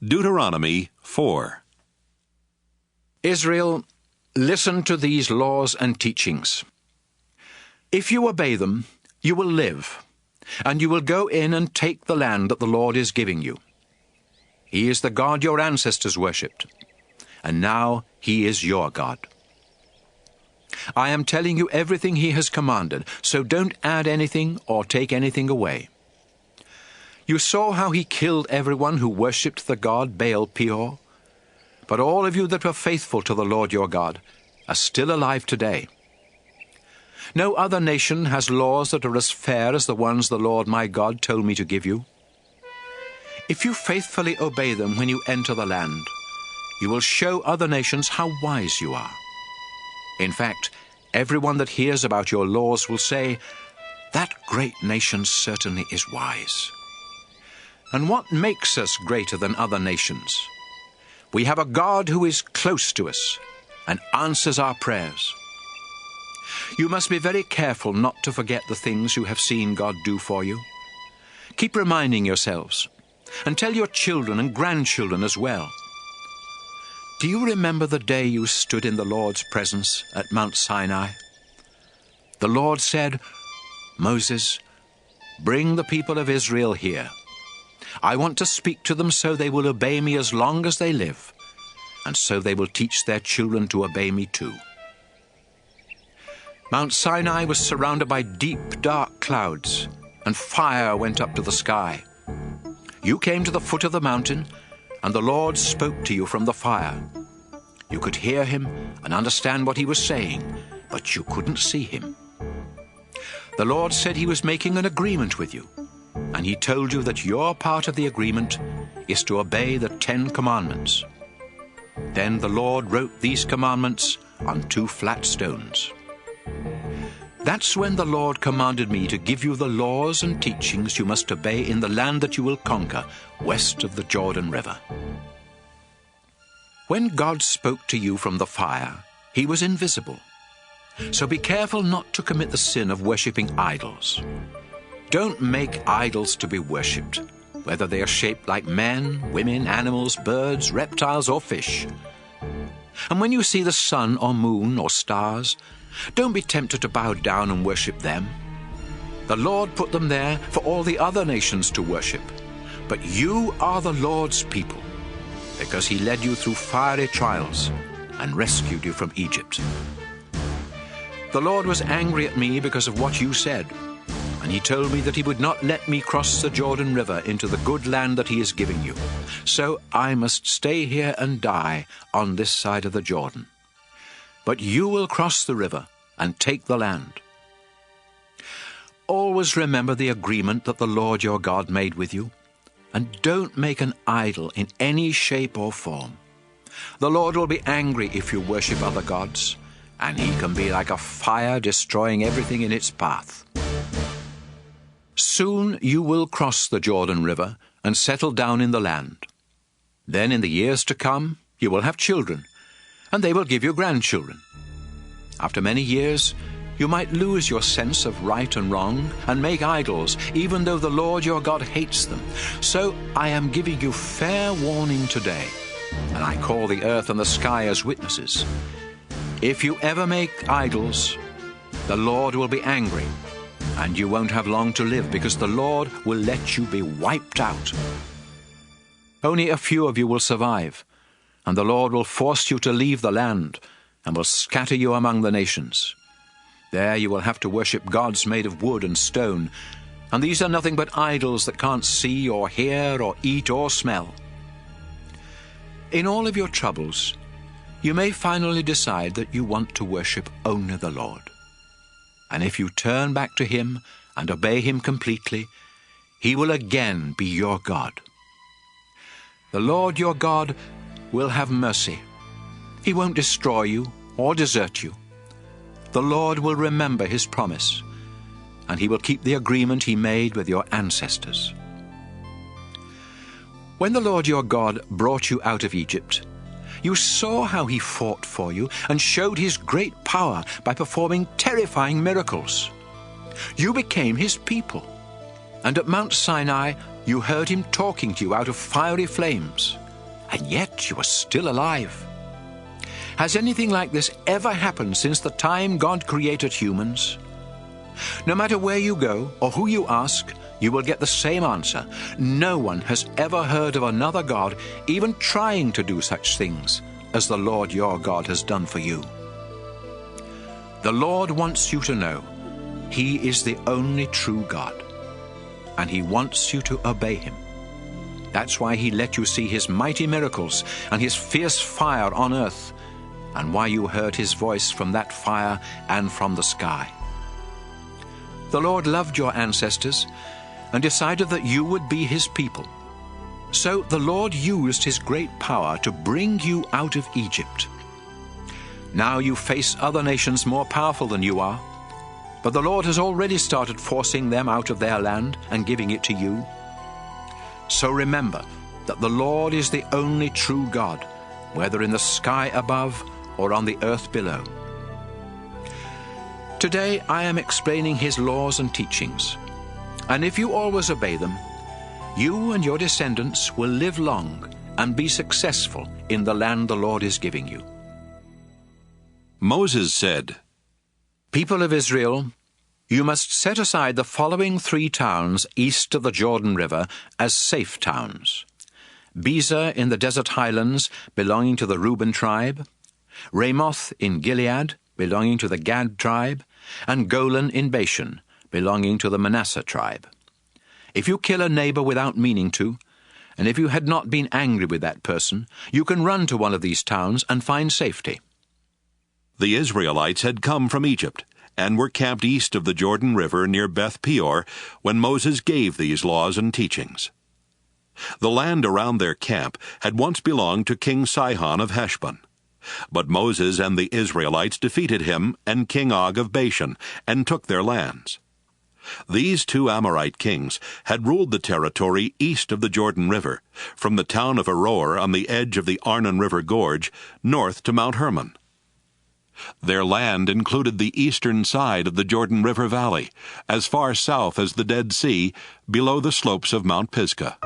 Deuteronomy 4. Israel, listen to these laws and teachings. If you obey them, you will live, and you will go in and take the land that the Lord is giving you. He is the God your ancestors worshipped, and now He is your God. I am telling you everything He has commanded, so don't add anything or take anything away. You saw how He killed everyone who worshipped the god Baal-peor, but all of you that were faithful to the Lord your God are still alive today. No other nation has laws that are as fair as the ones the Lord my God told me to give you. If you faithfully obey them when you enter the land, you will show other nations how wise you are. In fact, everyone that hears about your laws will say, "That great nation certainly is wise." And what makes us greater than other nations? We have a God who is close to us and answers our prayers. You must be very careful not to forget the things you have seen God do for you. Keep reminding yourselves, and tell your children and grandchildren as well. Do you remember the day you stood in the Lord's presence at Mount Sinai? The Lord said, "Moses, bring the people of Israel here. I want to speak to them so they will obey me as long as they live, and so they will teach their children to obey me too." Mount Sinai was surrounded by deep, dark clouds, and fire went up to the sky. You came to the foot of the mountain, and the Lord spoke to you from the fire. You could hear Him and understand what He was saying, but you couldn't see Him. The Lord said He was making an agreement with you, and He told you that your part of the agreement is to obey the 10 Commandments. Then the Lord wrote these commandments on 2 flat stones. That's when the Lord commanded me to give you the laws and teachings you must obey in the land that you will conquer, west of the Jordan River. When God spoke to you from the fire, He was invisible. So be careful not to commit the sin of worshipping idols. Don't make idols to be worshipped, whether they are shaped like men, women, animals, birds, reptiles, or fish. And when you see the sun or moon or stars, don't be tempted to bow down and worship them. The Lord put them there for all the other nations to worship. But you are the Lord's people, because He led you through fiery trials and rescued you from Egypt. The Lord was angry at me because of what you said, and He told me that He would not let me cross the Jordan River into the good land that He is giving you. So I must stay here and die on this side of the Jordan. But you will cross the river and take the land. Always remember the agreement that the Lord your God made with you, and don't make an idol in any shape or form. The Lord will be angry if you worship other gods, and He can be like a fire destroying everything in its path. Soon you will cross the Jordan River and settle down in the land. Then in the years to come you will have children, and they will give you grandchildren. After many years, you might lose your sense of right and wrong and make idols, even though the Lord your God hates them. So I am giving you fair warning today, and I call the earth and the sky as witnesses. If you ever make idols, the Lord will be angry, and you won't have long to live, because the Lord will let you be wiped out. Only a few of you will survive, and the Lord will force you to leave the land and will scatter you among the nations. There you will have to worship gods made of wood and stone, and these are nothing but idols that can't see or hear or eat or smell. In all of your troubles, you may finally decide that you want to worship only the Lord. And if you turn back to Him and obey Him completely, He will again be your God. The Lord your God will have mercy. He won't destroy you or desert you. The Lord will remember His promise, and He will keep the agreement He made with your ancestors. When the Lord your God brought you out of Egypt, you saw how He fought for you and showed His great power by performing terrifying miracles. You became His people, and at Mount Sinai you heard Him talking to you out of fiery flames. and yet you are still alive. Has anything like this ever happened since the time God created humans? No matter where you go or who you ask, you will get the same answer. No one has ever heard of another God even trying to do such things as the Lord your God has done for you. The Lord wants you to know He is the only true God, and He wants you to obey Him. That's why He let you see His mighty miracles and His fierce fire on earth, and why you heard His voice from that fire and from the sky. The Lord loved your ancestors and decided that you would be His people. So the Lord used His great power to bring you out of Egypt. Now you face other nations more powerful than you are, but the Lord has already started forcing them out of their land and giving it to you. So remember that the Lord is the only true God, whether in the sky above or on the earth below. Today I am explaining His laws and teachings, and if you always obey them, you and your descendants will live long and be successful in the land the Lord is giving you. Moses said, People of Israel, you must set aside the following 3 towns east of the Jordan River as safe towns: Bezer in the desert highlands, belonging to the Reuben tribe; Ramoth in Gilead, belonging to the Gad tribe; and Golan in Bashan, belonging to the Manasseh tribe. If you kill a neighbor without meaning to, and if you had not been angry with that person, you can run to one of these towns and find safety. The Israelites had come from Egypt and were camped east of the Jordan River near Beth Peor when Moses gave these laws and teachings. The land around their camp had once belonged to King Sihon of Heshbon. But Moses and the Israelites defeated him and King Og of Bashan and took their lands. These 2 Amorite kings had ruled the territory east of the Jordan River, from the town of Aroer on the edge of the Arnon River Gorge, north to Mount Hermon. Their land included the eastern side of the Jordan River Valley, as far south as the Dead Sea, below the slopes of Mount Pisgah.